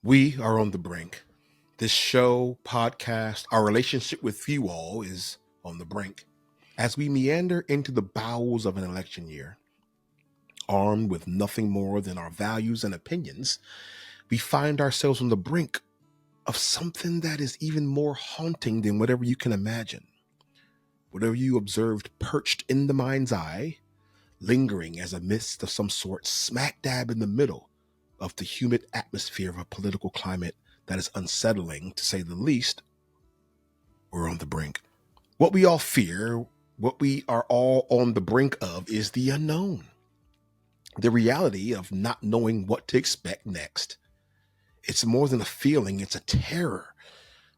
We are on the brink. This show, podcast, our relationship with you all is on the brink. As we meander into the bowels of an election year, armed with nothing more than our values and opinions, we find ourselves on the brink of something that is even more haunting than whatever you can imagine. Whatever you observed perched in the mind's eye, lingering as a mist of some sort, smack dab in the middle of the humid atmosphere of a political climate that is unsettling, to say the least, we're on the brink. What we all fear, what we are all on the brink of, is the unknown. The reality of not knowing what to expect next. It's more than a feeling, it's a terror.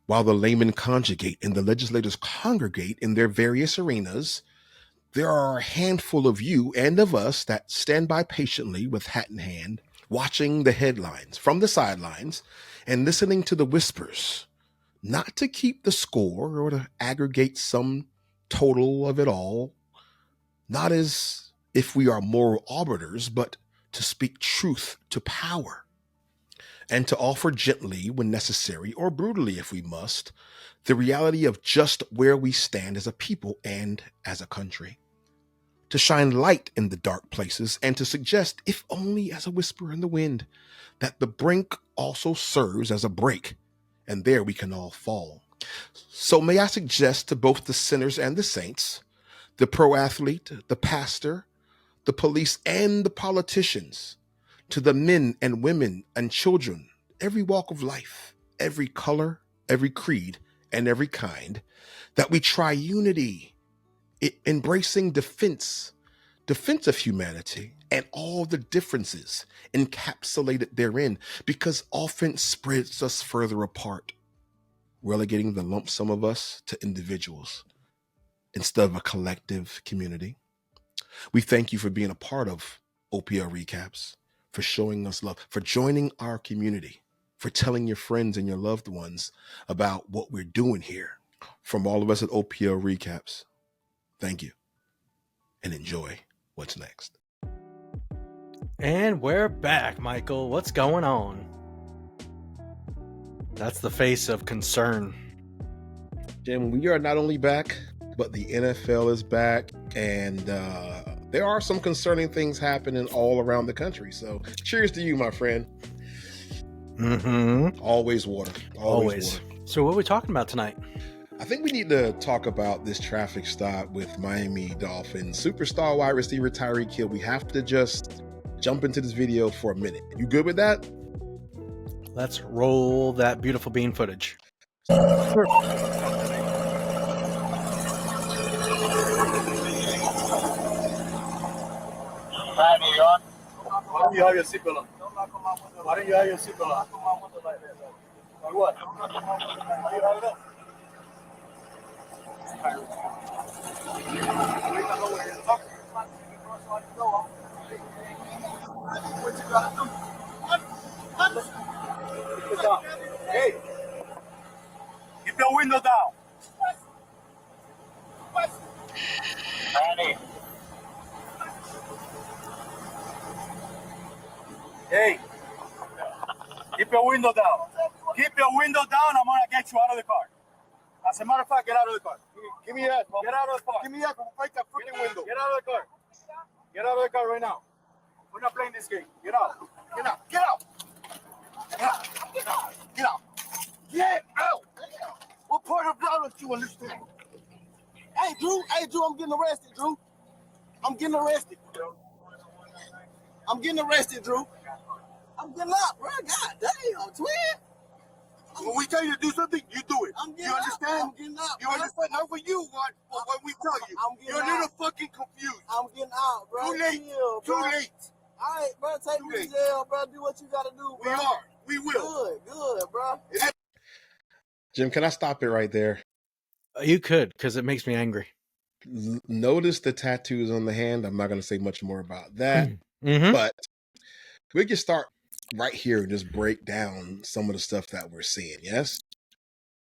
While the laymen conjugate and the legislators congregate in their various arenas, there are a handful of you and of us that stand by patiently with hat in hand, watching the headlines from the sidelines and listening to the whispers, not to keep the score or to aggregate some total of it all, not as if we are moral arbiters, but to speak truth to power and to offer gently when necessary or brutally if we must, the reality of just where we stand as a people and as a country. To shine light in the dark places and to suggest, if only as a whisper in the wind, that the brink also serves as a break, and there we can all fall. So may I suggest to both the sinners and the saints, the pro athlete, the pastor, the police, and the politicians, to the men and women and children, every walk of life, every color, every creed, and every kind, that we try unity, embracing defense of humanity and all the differences encapsulated therein, because offense spreads us further apart, relegating the lump sum of us to individuals instead of a collective community. We thank you for being a part of OPL Recaps, for showing us love, for joining our community, for telling your friends and your loved ones about what we're doing here. From all of us at OPL Recaps, thank you and enjoy what's next. And we're back, Michael. What's going on? That's the face of concern. Jim, we are not only back, but the NFL is back, and there are some concerning things happening all around the country. So cheers to you, my friend. Mm-hmm. Always water. Always water. So what are we talking about tonight? I think we need to talk about this traffic stop with Miami Dolphins superstar wide receiver Tyreek Hill. We have to just jump into this video for a minute. You good with that? Let's roll that beautiful bean footage. Why don't you have your seatbelt on? Why don't you have your seatbelt on? Like what? Why do you have it up? What you gotta do? Keep it down. Hey! Keep your window down. Manny. Hey, keep your window down. Keep your window down. I'm gonna get you out of the car. As a matter of fact, get out of the car. Give me that. Get out of the car. Give me that. Break that freaking window. Get out of the car. Get out of the car right now. We're not playing this game. Get out. Get out. Get out. Get out. Get out. Get out. Get out. What part of that don't you understand? Hey, Drew. Hey, Drew. I'm getting arrested, Drew. I'm getting arrested. I'm getting arrested, Drew. I'm getting out, bro. God damn, twin. When we tell you to do something, you do it. You understand? I'm getting out. You understand? Not for you, what we tell you. You're a little fucking confused. I'm getting out, bro. Too late. Too late. All right, bro. Take me to jail, bro. Do what you gotta do, bro. We are. We will. Good, bro. Jim, can I stop it right there? You could, because it makes me angry. Notice the tattoos on the hand. I'm not going to say much more about that, Mm-hmm. but we can start right here and just break down some of the stuff that we're seeing, yes?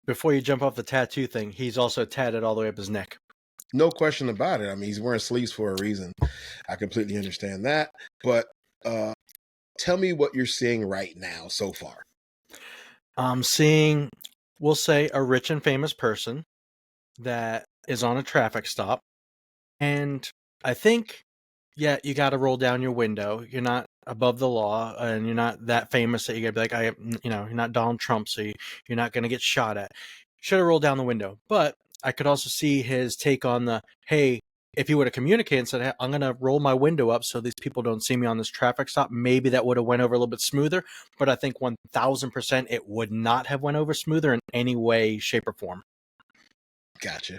Before you jump off the tattoo thing, he's also tatted all the way up his neck. No question about it. I mean, he's wearing sleeves for a reason. I completely understand that. But tell me what you're seeing right now so far. I'm seeing, we'll say, a rich and famous person that is on a traffic stop. And I think, yeah, you got to roll down your window. You're not above the law, and you're not that famous that you got to be like, you're not Donald Trump, so you're not going to get shot at. Should have rolled down the window. But I could also see his take on the, hey, if he would have communicated and said, hey, I'm going to roll my window up so these people don't see me on this traffic stop, maybe that would have went over a little bit smoother. But I think 1,000% it would not have went over smoother in any way, shape, or form. Gotcha.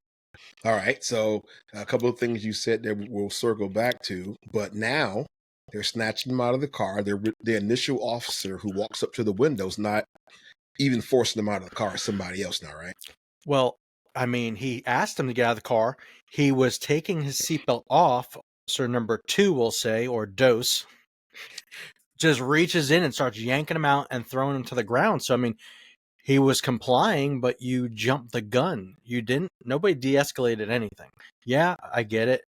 All right. So a couple of things you said that we'll circle back to, but now they're snatching him out of the car. The initial officer who walks up to the windows, not even forcing him out of the car, is somebody else now, right? Well, I mean, he asked him to get out of the car. He was taking his seatbelt off. Officer number 2, we'll say, or dose, just reaches in and starts yanking him out and throwing him to the ground. So, I mean, he was complying, but you jumped the gun. You didn't. Nobody de-escalated anything. Yeah, I get it.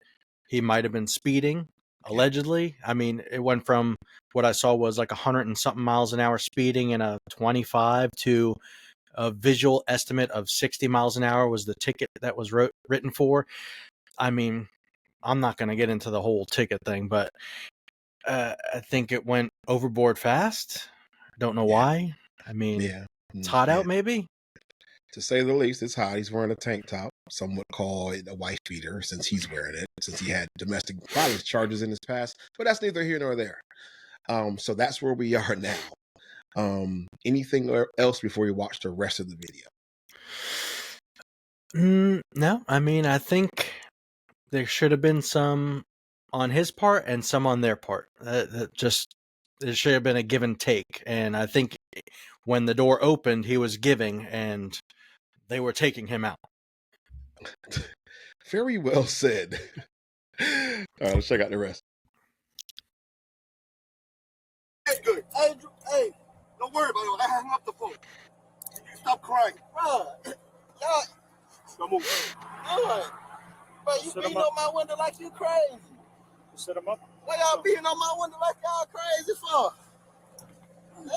He might have been speeding, allegedly. I mean, it went from what I saw was like 100 and something miles an hour speeding in a 25 to a visual estimate of 60 miles an hour was the ticket that was written for. I mean, I'm not going to get into the whole ticket thing, but I think it went overboard fast. I don't know why. I mean, it's hot out, maybe? To say the least, it's hot. He's wearing a tank top. Some would call it a wife beater since he's wearing it, since he had domestic violence charges in his past. But that's neither here nor there. So that's where we are now. Anything else before you watch the rest of the video? No, I mean, I think there should have been some on his part and some on their part. Just it should have been a give and take. And I think when the door opened, he was giving, and they were taking him out. Very well said. All right, let's check out the rest. That's good. Hey, don't worry about it. I hung up the phone. You stop crying. Bro, y'all, Don't move. bro, you beating on my window like you crazy. Set him up. Why y'all beating on my window like y'all crazy for? Damn,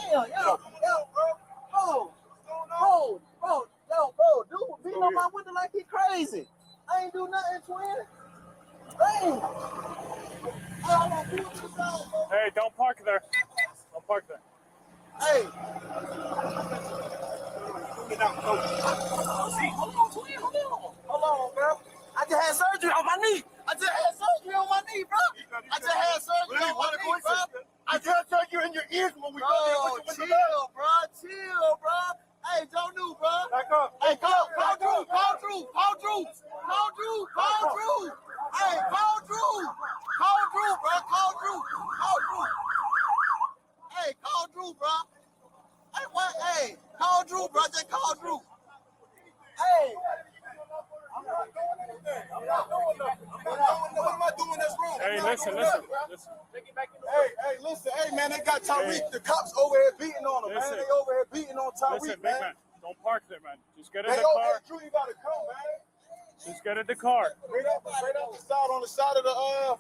bro, dude beating on my window like he crazy. I ain't do nothing, twin. Damn. Hey, don't park there. Don't park there. Hey. Hold on, twin. Hold on, bro. I just had surgery on my knee. I just had surgery on my knee, bro. I just had surgery on my knee, bro. I just tell you in your ears when we go there. Chill, bro. Hey, don't do, bro. Back up. Hey, call Drew. Hey, call Drew. Call Drew, bro. Hey, call Drew, bro. Hey, what? Hey, call Drew, bro. Just call Drew. Hey. I'm not doing anything. What am I doing in this room? Hey, listen. Hey, listen. Hey, man, they got Tyreek. The cops over here beating on him, man. They over here beating on Tyreek, Listen, man. big man, don't park there, man. Just get in Hey, the car. Drew, you gotta come, man. Just get in the car. Straight up the side, on the side of the,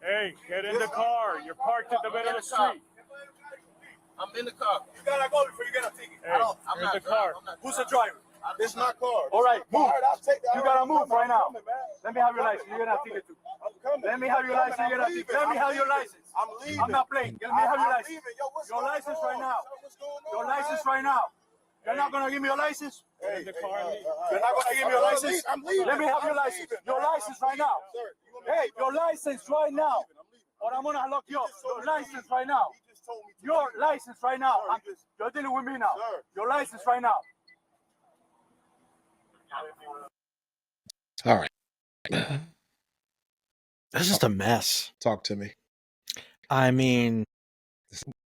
Hey, get in the car. You're parked in the middle of the street. I'm in the car. You gotta go before you get a ticket. Hey, I'm you're not in the car. Who's the driver? This is my car. All right, move. I'll take that. You gotta move right now. Let me have your license. You're gonna have ticket too. I'm coming. Let me have your license. You're gonna have ticket. Let me have your license. I'm leaving. I'm not playing. Let me have your license. Your license right now. What's going on? Your license right now. You're not gonna give me your license? Hey, You're not gonna give me your license? I'm leaving. Let me have your license. Your license right now. Hey, your license right now. Or I'm gonna lock you up. Your license right now. Your license right now. You're dealing with me now. Your license right now. All right. That's just a mess. Talk to me. I mean,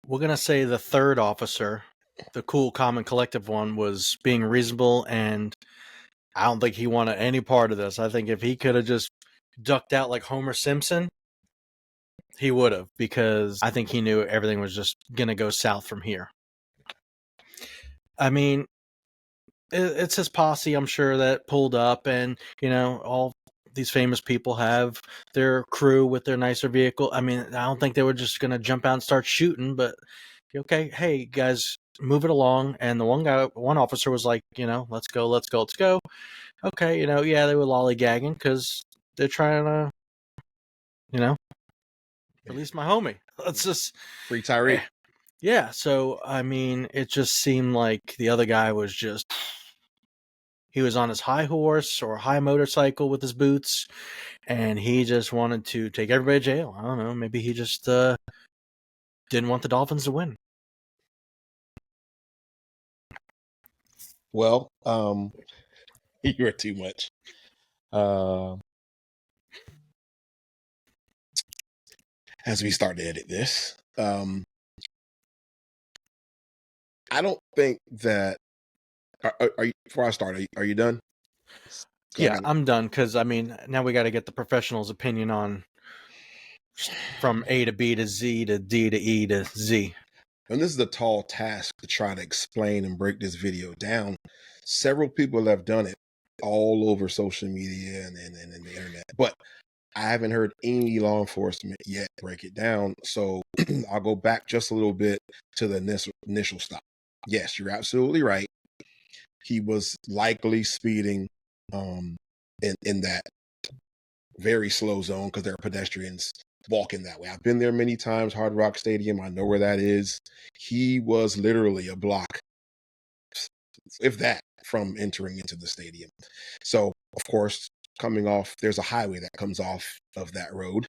we're going to say the third officer, the cool, calm, and collective one, was being reasonable, and I don't think he wanted any part of this. I think if he could have just ducked out like Homer Simpson, he would have, because I think he knew everything was just going to go south from here. I mean, it's his posse, I'm sure, that pulled up, and, all these famous people have their crew with their nicer vehicle. I mean, I don't think they were just going to jump out and start shooting, but okay, hey, guys, move it along. And the one officer was like, let's go, let's go, let's go. Okay, yeah, they were lollygagging because they're trying to, release my homie. Let's just Free Tyreek. Yeah. So I mean, it just seemed like the other guy was he was on his high horse or high motorcycle with his boots, and he just wanted to take everybody to jail. I don't know. Maybe he just didn't want the Dolphins to win. Well, you are too much. As we start to edit this, I don't think that. Are you, before I start, are you done? Yeah, I'm done because I mean now we got to get the professional's opinion on from A to B to Z to D to E to Z. And this is a tall task to try to explain and break this video down. Several people have done it all over social media and the internet, but I haven't heard any law enforcement yet break it down. So I'll go back just a little bit to the initial stop. Yes, you're absolutely right. He was likely speeding in that very slow zone because there are pedestrians walking that way. I've been there many times, Hard Rock Stadium. I know where that is. He was literally a block, if that, from entering into the stadium. So, of course, coming off, there's a highway that comes off of that road.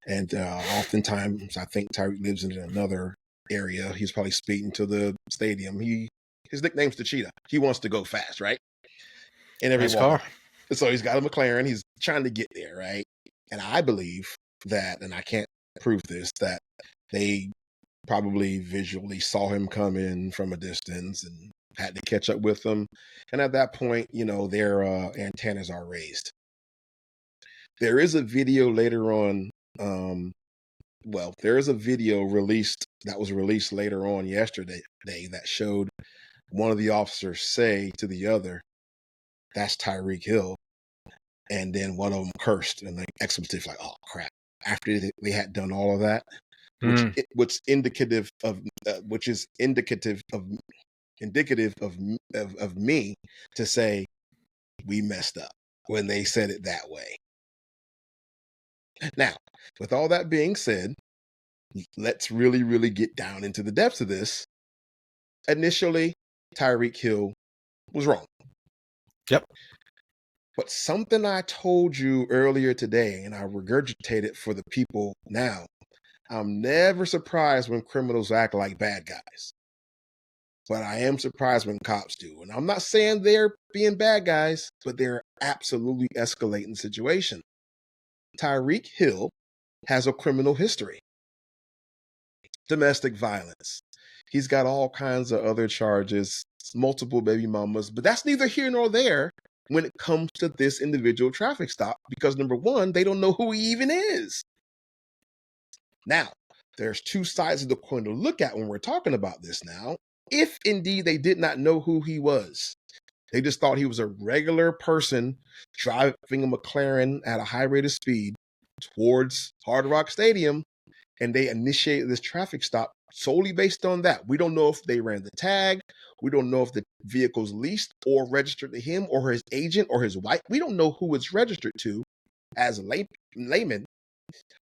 And oftentimes, I think Tyreek lives in another area. He's probably speeding to the stadium. His nickname's the Cheetah. He wants to go fast, right? In every Nice car. So he's got a McLaren. He's trying to get there, right? And I believe that, and I can't prove this, that they probably visually saw him come in from a distance and had to catch up with him. And at that point, their antennas are raised. There is a video later on. There is a video that was released later on yesterday that showed one of the officers say to the other, "That's Tyreek Hill." And then one of them cursed and expletive, like, "Oh crap!" After they had done all of that, which is indicative of me to say we messed up when they said it that way. Now, with all that being said, let's really, really get down into the depths of this. Initially, Tyreek Hill was wrong. Yep. But something I told you earlier today, and I regurgitate it for the people now, I'm never surprised when criminals act like bad guys. But I am surprised when cops do. And I'm not saying they're being bad guys, but they're absolutely escalating the situation. Tyreek Hill has a criminal history. Domestic violence. He's got all kinds of other charges, multiple baby mamas, but that's neither here nor there when it comes to this individual traffic stop, because number one, they don't know who he even is. Now, there's two sides of the coin to look at when we're talking about this now. If indeed they did not know who he was, they just thought he was a regular person driving a McLaren at a high rate of speed towards Hard Rock Stadium, and they initiated this traffic stop solely based on that. We don't know if they ran the tag. We don't know if the vehicle's leased or registered to him or his agent or his wife. We don't know who it's registered to as a layman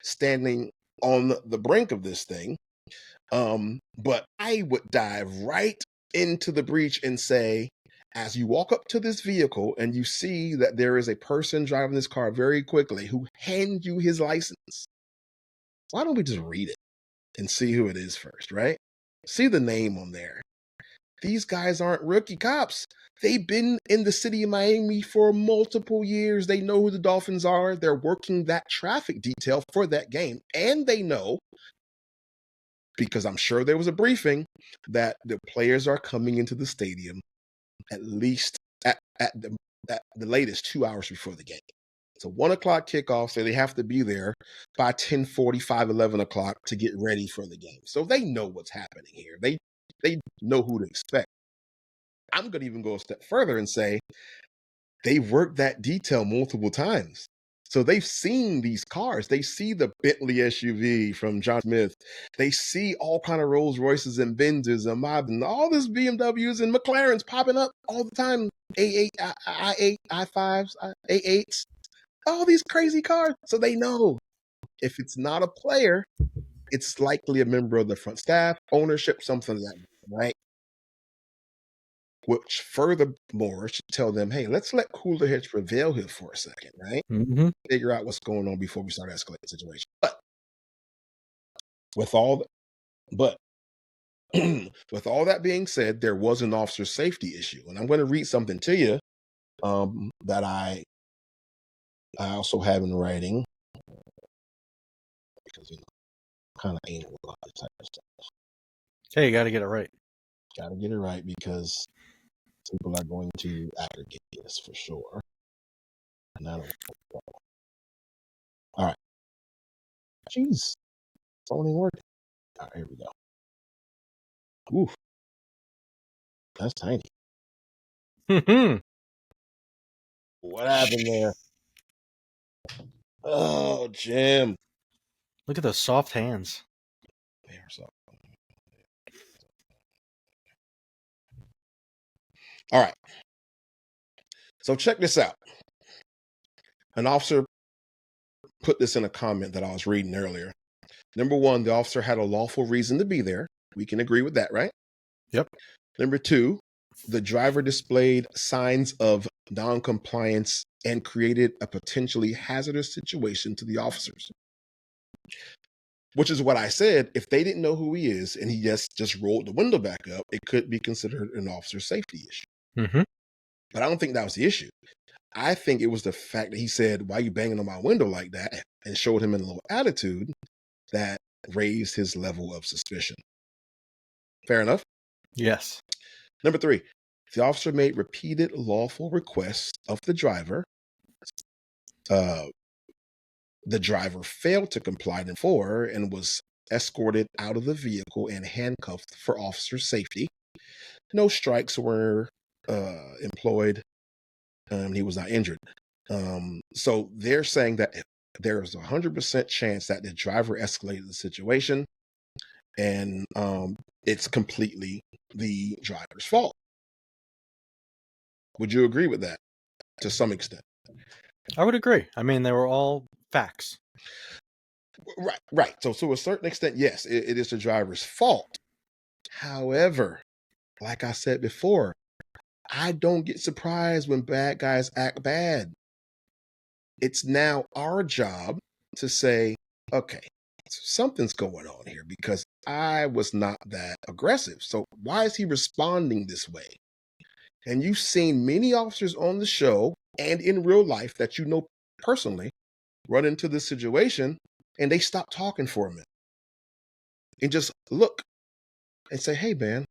standing on the brink of this thing. But I would dive right into the breach and say, as you walk up to this vehicle and you see that there is a person driving this car very quickly who hands you his license, why don't we just read it and see who it is first, right? See the name on there. These guys aren't rookie cops. They've been in the city of Miami for multiple years. They know who the Dolphins are. They're working that traffic detail for that game. And they know, because I'm sure there was a briefing, that the players are coming into the stadium at least at the latest 2 hours before the game. It's a 1 o'clock kickoff, so they have to be there by 10:45, 11 o'clock to get ready for the game. So they know what's happening here. They know who to expect. I'm going to even go a step further and say they've worked that detail multiple times. So they've seen these cars. They see the Bentley SUV from John Smith. They see all kind of Rolls Royces and Benzes and Mob and all this BMWs and McLarens popping up all the time. A8, I8, i5s, A8s, all these crazy cars. So they know if it's not a player, it's likely a member of the front staff, ownership, something like that, right? Which furthermore should tell them, hey, let's let cooler heads prevail here for a second, right? Mm-hmm. Figure out what's going on before we start escalating the situation. But with all that being said, there was an officer safety issue. And I'm going to read something to you that I also have in writing because I'm kind of anal about this type of stuff. Hey, you got to get it right. Got to get it right because people are going to aggregate this for sure. And I don't know. All right. Jeez. Phone ain't working. All right, here we go. Oof. That's tiny. Mm-hmm. What happened there? Oh, Jim. Look at those soft hands. They are soft. All right. So check this out. An officer put this in a comment that I was reading earlier. Number one, the officer had a lawful reason to be there. We can agree with that, right? Yep. Number two, the driver displayed signs of non-compliance and created a potentially hazardous situation to the officers. Which is what I said. If they didn't know who he is and he just rolled the window back up, it could be considered an officer safety issue. Mm-hmm. But I don't think that was the issue. I think it was the fact that he said, why are you banging on my window like that? And showed him a little attitude that raised his level of suspicion. Fair enough? Yes. Number three, the officer made repeated lawful requests of the driver. The driver failed to comply before and was escorted out of the vehicle and handcuffed for officer safety. No strikes were employed. He was not injured. So they're saying that there's 100% chance that the driver escalated the situation, and it's completely the driver's fault. Would you agree with that to some extent? I would agree. I mean, they were all facts. Right. So to a certain extent, yes, it is the driver's fault. However, like I said before, I don't get surprised when bad guys act bad. It's now our job to say, okay, something's going on here because I was not that aggressive. So why is he responding this way? And you've seen many officers on the show and in real life that you know personally run into this situation and they stop talking for a minute and just look and say, hey, man,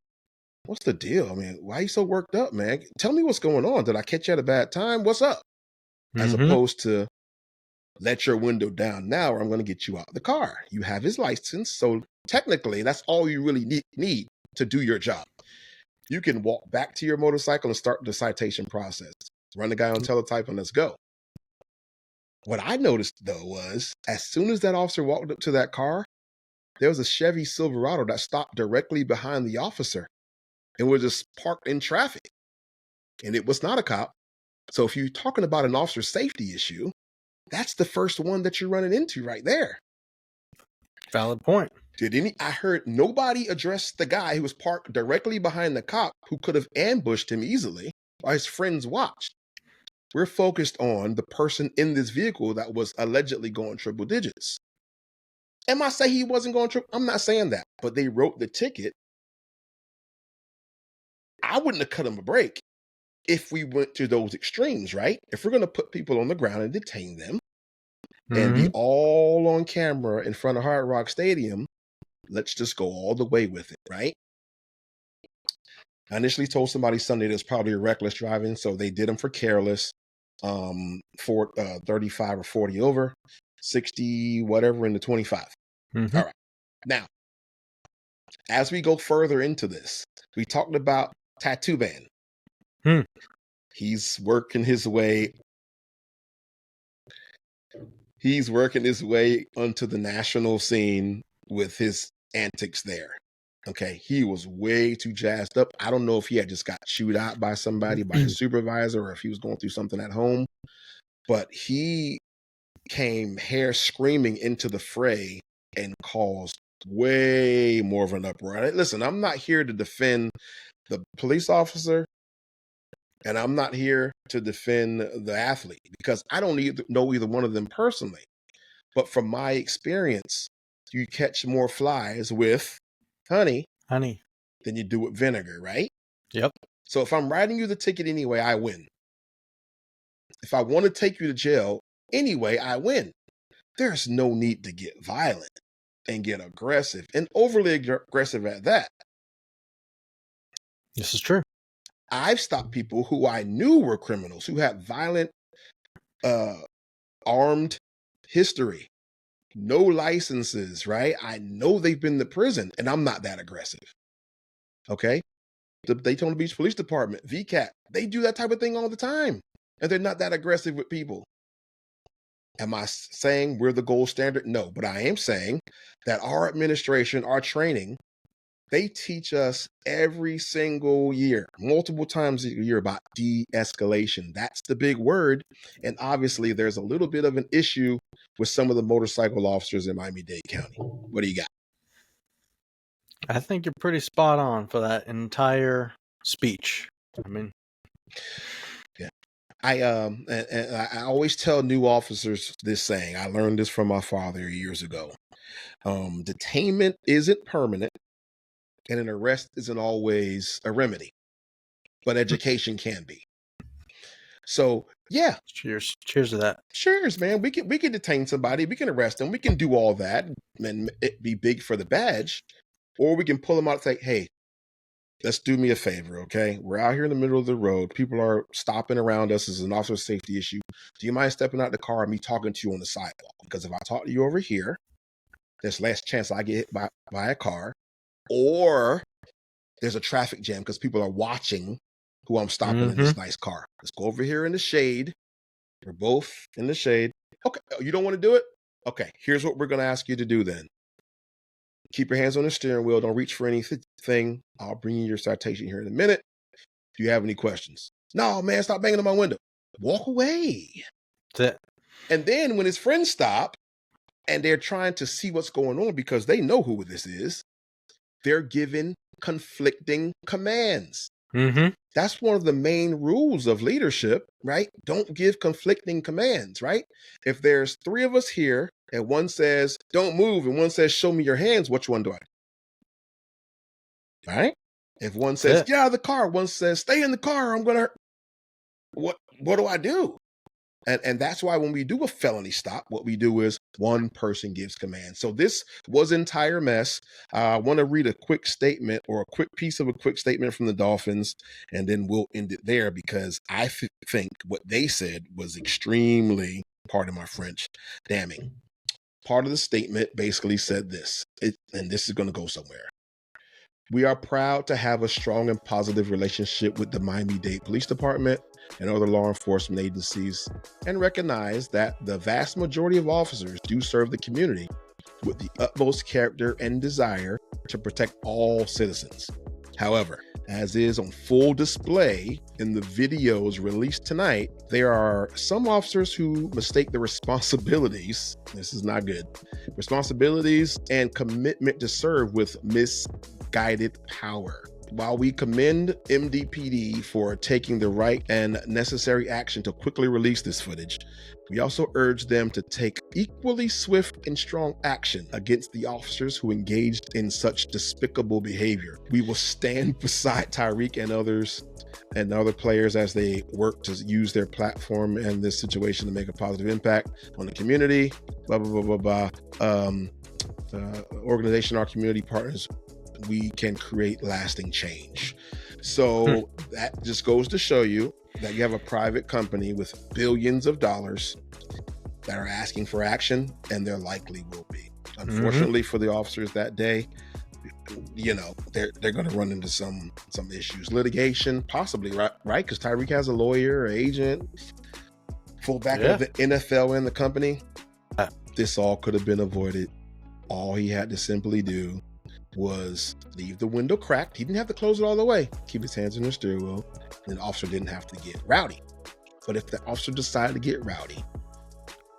what's the deal? I mean, why are you so worked up, man? Tell me what's going on. Did I catch you at a bad time? What's up? As opposed to let your window down now or I'm going to get you out of the car. You have his license. So technically, that's all you really need to do your job. You can walk back to your motorcycle and start the citation process. Run the guy on teletype and let's go. What I noticed, though, was as soon as that officer walked up to that car, there was a Chevy Silverado that stopped directly behind the officer and was just parked in traffic. And it was not a cop. So if you're talking about an officer safety issue, that's the first one that you're running into right there. Valid point. I heard nobody address the guy who was parked directly behind the cop who could have ambushed him easily while his friends watched. We're focused on the person in this vehicle that was allegedly going triple digits. Am I saying he wasn't going triple? I'm not saying that, but they wrote the ticket. I wouldn't have cut him a break if we went to those extremes, right? If we're going to put people on the ground and detain them and be all on camera in front of Hard Rock Stadium, let's just go all the way with it, right? I initially told somebody Sunday there's probably reckless driving, so they did them for careless, for 35 or 40 over, 60, whatever in the 25. All right. Now, as we go further into this, we talked about Tattoo Man. He's working his way. He's working his way onto the national scene with his antics there. Okay, he was way too jazzed up. I don't know if he had just got chewed out by somebody, by his supervisor, or if he was going through something at home, but he came hair screaming into the fray and caused way more of an uproar. Listen, I'm not here to defend the police officer, and I'm not here to defend the athlete, because I don't know either one of them personally. But from my experience, you catch more flies with honey than you do with vinegar, right? Yep. So if I'm writing you the ticket anyway, I win. If I want to take you to jail anyway, I win. There's no need to get violent and get aggressive, and overly aggressive at that. This is true. I've stopped people who I knew were criminals, who had violent, armed history, no licenses, right? I know they've been to prison, and I'm not that aggressive. Okay? The Daytona Beach Police Department, VCAT, they do that type of thing all the time, and they're not that aggressive with people. Am I saying we're the gold standard? No, but I am saying that our administration, our training, they teach us every single year, multiple times a year, about de-escalation. That's the big word. And obviously, there's a little bit of an issue with some of the motorcycle officers in Miami-Dade County. What do you got? I think you're pretty spot on for that entire speech. I mean, yeah. I always tell new officers this saying. I learned this from my father years ago. Detainment isn't permanent, and an arrest isn't always a remedy, but education can be. So yeah. Cheers to that. Cheers, man. We can detain somebody, we can arrest them, we can do all that and it be big for the badge, or we can pull them out and say, hey, let's do me a favor, okay? We're out here in the middle of the road. People are stopping around us. As an officer safety issue. Do you mind stepping out the car and me talking to you on the sidewalk? Because if I talk to you over here, there's less chance I get hit by a car, or there's a traffic jam because people are watching who I'm stopping in this nice car. Let's go over here in the shade. We're both in the shade. Okay, you don't want to do it? Okay, here's what we're going to ask you to do then. Keep your hands on the steering wheel. Don't reach for anything. I'll bring you your citation here in a minute. Do you have any questions? No, man, stop banging on my window. Walk away. That's it. And then when his friends stop and they're trying to see what's going on because they know who this is, they're given conflicting commands. That's one of the main rules of leadership, right? Don't give conflicting commands, right? If there's three of us here and one says, don't move, and one says, show me your hands, which one do I do? Right? If one says, get out of the car, one says, stay in the car, I'm going to, what do I do? And that's why when we do a felony stop, what we do is one person gives command. So this was an entire mess. I want to read a quick statement, or a quick piece of a quick statement from the Dolphins, and then we'll end it there, because I think what they said was extremely, pardon my French, damning. Part of the statement basically said this, and this is going to go somewhere. We are proud to have a strong and positive relationship with the Miami-Dade Police Department and other law enforcement agencies, and recognize that the vast majority of officers do serve the community with the utmost character and desire to protect all citizens. However, as is on full display in the videos released tonight, there are some officers who mistake the responsibilities, this is not good, responsibilities and commitment to serve with misguided power. While we commend MDPD for taking the right and necessary action to quickly release this footage, we also urge them to take equally swift and strong action against the officers who engaged in such despicable behavior. We will stand beside Tyreek and others and other players as they work to use their platform and this situation to make a positive impact on the community, blah, blah, blah, blah, blah. Organization, our community partners, we can create lasting change. So that just goes to show you that you have a private company with billions of dollars that are asking for action, and there likely will be. Unfortunately for the officers that day, you know, they're going to run into some issues, litigation, possibly, right? Because Tyreek has a lawyer, agent, fullback of the NFL in the company. This all could have been avoided. All he had to simply do was leave the window cracked. He didn't have to close it all the way. Keep his hands on the steering wheel. And the officer didn't have to get rowdy. But if the officer decided to get rowdy,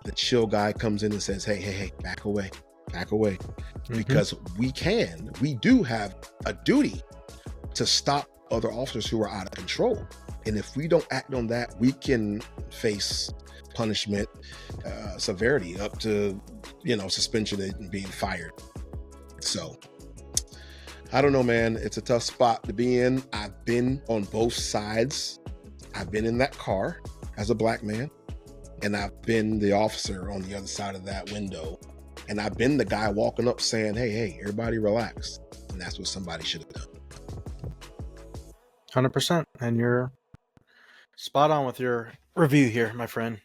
the chill guy comes in and says, hey, back away. Mm-hmm. Because we do have a duty to stop other officers who are out of control. And if we don't act on that, we can face punishment, severity, up to, suspension and being fired. So I don't know, man. It's a tough spot to be in. I've been on both sides. I've been in that car as a black man, and I've been the officer on the other side of that window. And I've been the guy walking up saying, hey, everybody relax. And that's what somebody should have done. 100%. And you're spot on with your review here, my friend.